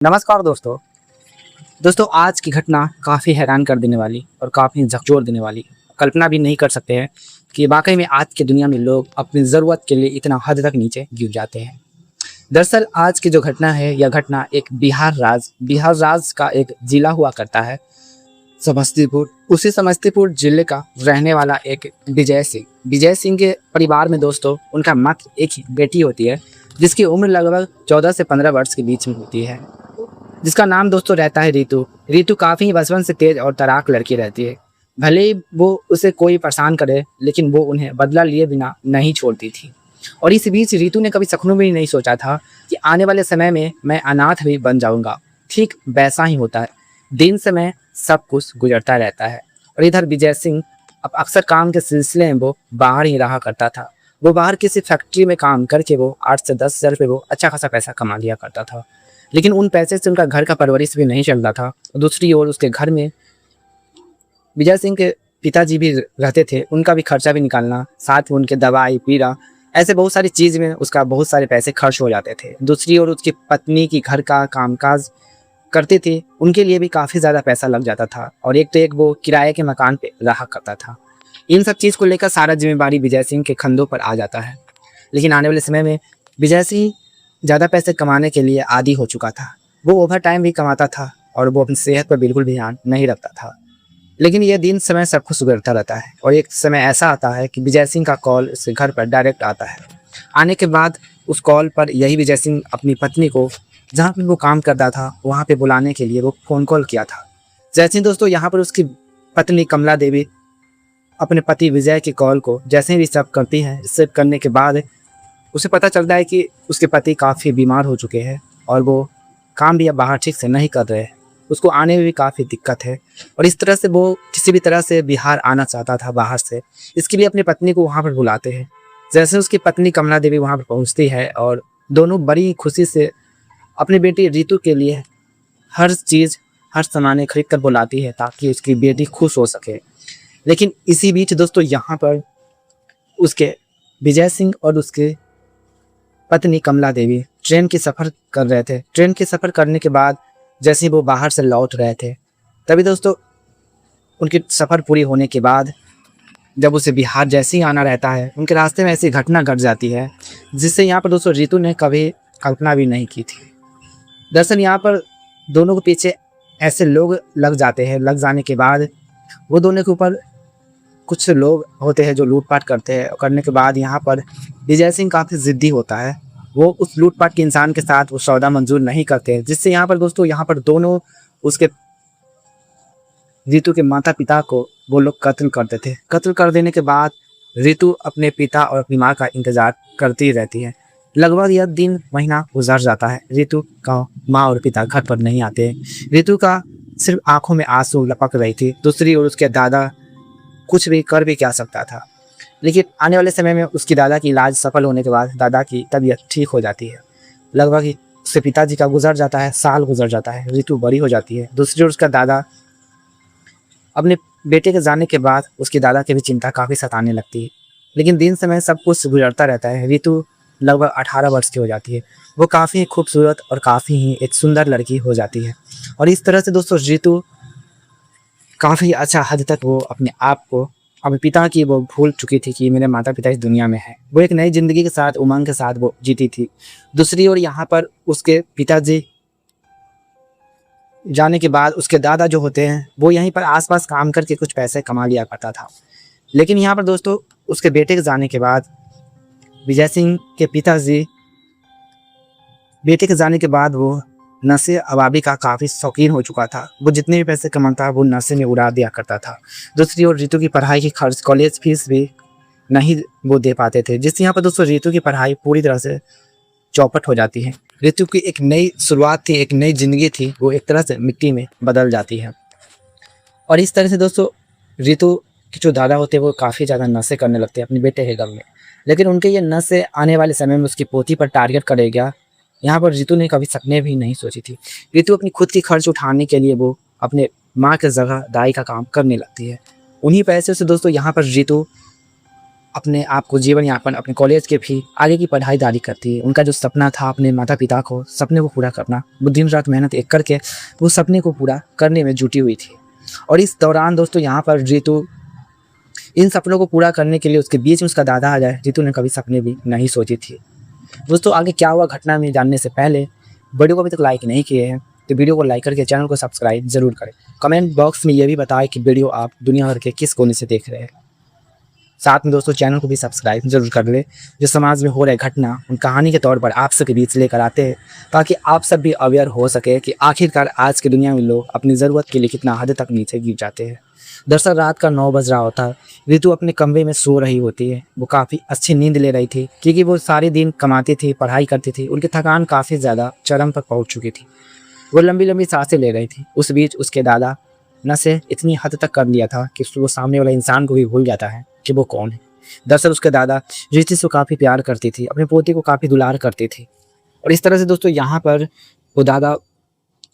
नमस्कार दोस्तों आज की घटना काफ़ी हैरान कर देने वाली और काफ़ी झकझोर देने वाली। कल्पना भी नहीं कर सकते हैं कि वाकई में आज की दुनिया में लोग अपनी ज़रूरत के लिए इतना हद तक नीचे गिर जाते हैं। दरअसल आज की जो घटना है, यह घटना एक बिहार राज्य का एक ज़िला हुआ करता है समस्तीपुर। उसी समस्तीपुर ज़िले का रहने वाला एक विजय सिंह के परिवार में दोस्तों उनका मात्र एक ही बेटी होती है, जिसकी उम्र लगभग 14 से 15 वर्ष के बीच में होती है, जिसका नाम दोस्तों रहता है रीतू। रीतू काफ़ी बचपन से तेज और तड़ाक लड़की रहती है। भले ही वो उसे कोई परेशान करे, लेकिन वो उन्हें बदला लिए बिना नहीं छोड़ती थी। और इस बीच रीतू ने कभी सपनों में भी नहीं सोचा था कि आने वाले समय में मैं अनाथ भी बन जाऊंगा। ठीक वैसा ही होता है। दिन समय सब कुछ गुजरता रहता है और इधर विजय सिंह अब अक्सर काम के सिलसिले में वो बाहर ही रहा करता था। वो बाहर किसी फैक्ट्री में काम करके वो 8 से 10 हज़ार रुपये वो अच्छा खासा पैसा कमा लिया करता था, लेकिन उन पैसे से उनका घर का परवरिश भी नहीं चलता था। दूसरी ओर उसके घर में विजय सिंह के पिताजी भी रहते थे, उनका भी खर्चा भी निकालना, साथ में उनके दवाई पीना, ऐसे बहुत सारी चीज़ में उसका बहुत सारे पैसे खर्च हो जाते थे। दूसरी ओर उसकी पत्नी की घर का कामकाज करते थे, उनके लिए भी काफ़ी ज़्यादा पैसा लग जाता था और एक तो एक वो किराए के मकान पे रहा करता था। इन सब चीज़ को लेकर सारा जिम्मेदारी विजय सिंह के कंधों पर आ जाता है। लेकिन आने वाले समय में विजय सिंह ज़्यादा पैसे कमाने के लिए आदी हो चुका था। वो ओवर टाइम भी कमाता था और वो अपनी सेहत पर बिल्कुल भी ध्यान नहीं रखता था। लेकिन यह दिन समय सब कुछ सुधरता रहता है और एक समय ऐसा आता है कि विजय सिंह का कॉल उसके घर पर डायरेक्ट आता है। आने के बाद उस कॉल पर यही विजय सिंह अपनी पत्नी को जहाँ पर वो काम करता था वहाँ पे बुलाने के लिए वो फ़ोन कॉल किया था। जैसे ही दोस्तों यहाँ पर उसकी पत्नी कमला देवी अपने पति विजय के कॉल को जैसे ही रिसीव करती है, रिसीव करने के बाद उसे पता चलता है कि उसके पति काफ़ी बीमार हो चुके हैं और वो काम भी अब बाहर ठीक से नहीं कर रहे हैं। उसको आने में भी काफ़ी दिक्कत है और इस तरह से वो किसी भी तरह से बिहार आना चाहता था बाहर से। इसके लिए अपनी पत्नी को वहाँ पर बुलाते हैं। जैसे उसकी पत्नी कमला देवी वहाँ पर पहुँचती है और दोनों बड़ी खुशी से अपनी बेटी रीतू के लिए हर चीज़ हर सामान खरीद कर बुलाती है ताकि उसकी बेटी खुश हो सके। लेकिन इसी बीच दोस्तों यहाँ पर उसके विजय सिंह और उसके पत्नी कमला देवी ट्रेन की सफ़र कर रहे थे। ट्रेन की सफ़र करने के बाद जैसे ही वो बाहर से लौट रहे थे, तभी दोस्तों उनकी सफ़र पूरी होने के बाद जब उसे बिहार जैसे ही आना रहता है, उनके रास्ते में ऐसी घटना घट जाती है जिससे यहाँ पर दोस्तों रीतू ने कभी कल्पना भी नहीं की थी। दरअसल यहाँ पर दोनों के पीछे ऐसे लोग लग जाते हैं। लग जाने के बाद वो दोनों के ऊपर कुछ लोग होते हैं जो लूटपाट करते हैं। करने के बाद यहाँ पर विजय सिंह काफ़ी ज़िद्दी होता है। वो उस लूटपाट के इंसान के साथ वो सौदा मंजूर नहीं करते, जिससे यहाँ पर दोस्तों यहाँ पर दोनों उसके रीतू के माता पिता को वो लोग कत्ल करते थे। कत्ल कर देने के बाद रीतू अपने पिता और अपनी माँ का इंतज़ार करती रहती है। लगभग यह दिन महीना गुजर जाता है। रीतू का माँ और पिता घर पर नहीं आते। रीतू का सिर्फ आंखों में आंसू लपक रही थी। दूसरी ओर उसके दादा कुछ भी कर भी क्या सकता था। लेकिन आने वाले समय में उसकी दादा की इलाज सफल होने के बाद दादा की तबीयत ठीक हो जाती है। लगभग ही उसके पिताजी का गुजर जाता है, साल गुजर जाता है, रीतू बड़ी हो जाती है। दूसरी ओर उसका दादा अपने बेटे के जाने के बाद उसकी दादा की भी चिंता काफ़ी सताने लगती है। लेकिन दिन समय सब कुछ गुजरता रहता है। रीतू लगभग 18 वर्ष की हो जाती है। वो काफ़ी खूबसूरत और काफ़ी ही एक सुंदर लड़की हो जाती है और इस तरह से दोस्तों रीतू काफ़ी अच्छा हद तक वो अपने आप को अपने पिता की वो भूल चुकी थी कि मेरे माता पिता इस दुनिया में हैं। वो एक नई ज़िंदगी के साथ उमंग के साथ वो जीती थी। दूसरी ओर यहाँ पर उसके पिताजी जाने के बाद उसके दादा जो होते हैं वो यहीं पर आसपास काम करके कुछ पैसे कमा लिया करता था। लेकिन यहाँ पर दोस्तों उसके बेटे के जाने के बाद विजय सिंह के पिताजी बेटे के जाने के बाद वो नशे अबाबी का काफ़ी शौकीन हो चुका था। वो जितने भी पैसे कमाता वो नशे में उड़ा दिया करता था। दूसरी ओर रीतू की पढ़ाई की खर्च, कॉलेज फीस भी नहीं वो दे पाते थे, जिससे यहाँ पर दोस्तों रीतू की पढ़ाई पूरी तरह से चौपट हो जाती है। रीतू की एक नई शुरुआत थी, एक नई ज़िंदगी थी, वो एक तरह से मिट्टी में बदल जाती है। और इस तरह से दोस्तों रीतू के जो दादा होते हैं वो काफ़ी ज़्यादा नशे करने लगते हैं अपने बेटे के गम में। लेकिन उनके ये नशे आने वाले समय में उसकी पोती पर टारगेट करेगा, यहाँ पर रीतू ने कभी सपने भी नहीं सोची थी। रीतू अपनी खुद की खर्च उठाने के लिए वो अपने माँ के जगह दाई का काम करने लगती है। उन्हीं पैसे से दोस्तों यहाँ पर रीतू अपने आप को जीवन यापन अपने कॉलेज के भी आगे की पढ़ाई जारी करती है। उनका जो सपना था अपने माता पिता को सपने को पूरा करना, वो दिन रात मेहनत एक करके वो सपने को पूरा करने में जुटी हुई थी। और इस दौरान दोस्तों यहाँ पर रितु इन सपनों को पूरा करने के लिए उसके बीच में उसका दादा आ जाए, रितु ने कभी सपने भी नहीं सोची थी। दोस्तों आगे क्या हुआ घटना में जानने से पहले वीडियो को अभी तक लाइक नहीं किए हैं तो वीडियो को लाइक करके चैनल को सब्सक्राइब जरूर करें। कमेंट बॉक्स में ये भी बताएं कि वीडियो आप दुनिया भर के किस कोने से देख रहे हैं। साथ में दोस्तों चैनल को भी सब्सक्राइब जरूर कर ले। जो समाज में हो रहे घटना उन कहानी के तौर पर आप सबके बीच लेकर आते हैं ताकि आप सब भी अवेयर हो सके कि आखिरकार आज की दुनिया में लोग अपनी ज़रूरत के लिए कितना हद तक नीचे गिर जाते हैं। दरअसल रात का 9 बज रहा होता है, रितु अपने कमरे में सो रही होती है। वो काफ़ी अच्छी नींद ले रही थी क्योंकि वो सारे दिन कमाती थी, पढ़ाई करती थी। उनकी थकान काफ़ी ज़्यादा चरम पर पहुँच चुकी थी। वो लंबी लंबी सांसें ले रही थी। उस बीच उसके दादा नशे इतनी हद तक कर लिया था कि वो सामने वाला इंसान को भी भूल जाता है कि वो कौन है। दरअसल उसके दादा रितु से काफ़ी प्यार करती थी, अपने पोते को काफ़ी दुलार करती थी। और इस तरह से दोस्तों यहाँ पर वो दादा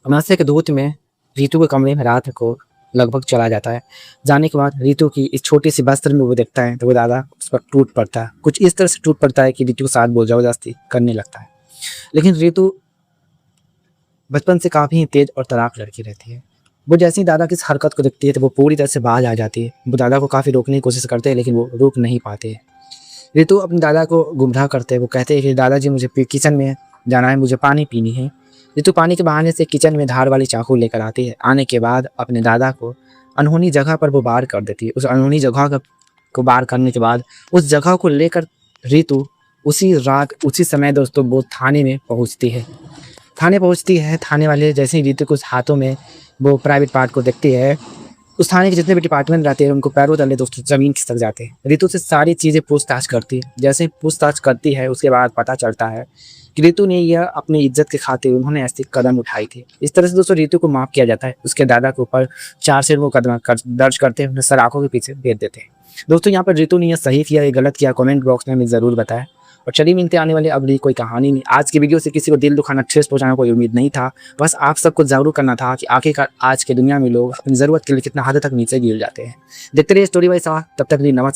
नशे के धूत में रितु के कमरे में रात को लगभग चला जाता है। जाने के बाद रितु की इस छोटी सी वस्त्र में वो देखता है तो वो दादा उस पर टूट पड़ता है। कुछ इस तरह से टूट पड़ता है कि रितु के साथ बहुत ज़बरदस्ती करने लगता है। लेकिन रितु बचपन से काफ़ी तेज और तड़ाक लड़की रहती है। वो जैसे ही दादा की इस हरकत को देखती है तो वो पूरी तरह से बाज आ जाती है। वो दादा को काफ़ी रोकने की कोशिश करते हैं लेकिन वो रोक नहीं पाते हैं। रितु अपने दादा को गुमराह करते हैं। वो कहते हैं कि दादाजी मुझे किचन में जाना है, मुझे पानी पीनी है। रितु पानी के बहाने से किचन में धार वाली चाकू लेकर आती है। आने के बाद अपने दादा को अनहोनी जगह पर वो वार कर देती है। उस अनहोनी जगह को वार करने के बाद उस जगह को लेकर रितु उसी रात उसी समय दोस्तों वो थाने में पहुँचती है। थाने वाले जैसे ही रितु को उस हाथों में वो प्राइवेट पार्ट को देखती है, उस थाने के जितने भी डिपार्टमेंट रहते हैं उनको पैरों तले दोस्तों ज़मीन खिसक जाते हैं। रितु से सारी चीज़ें पूछताछ करती है। जैसे ही पूछताछ करती है उसके बाद पता चलता है कि रितु ने यह अपनी इज्जत के खातिर उन्होंने ऐसी कदम उठाई थी। इस तरह से दोस्तों रितु को माफ़ किया जाता है। उसके दादा के ऊपर 4 से वो कदम दर्ज करते हैं, उन्हें सलाखों के पीछे भेज देते हैं। दोस्तों यहाँ पर रितु ने यह सही किया या गलत किया कमेंट बॉक्स में हमें ज़रूर बताएं। और चलिए मिलते आने वाले अगली कोई कहानी में। आज की वीडियो से किसी को दिल दुखाना ठेस पहुंचाना कोई उम्मीद नहीं था। बस आप सबको जागरूक करना था कि आखिरकार आज के दुनिया में लोग अपनी ज़रूरत के लिए कितना हद तक नीचे गिर जाते हैं। देखते रहिए स्टोरी बाय साहब, तब तक के लिए नमस्कार।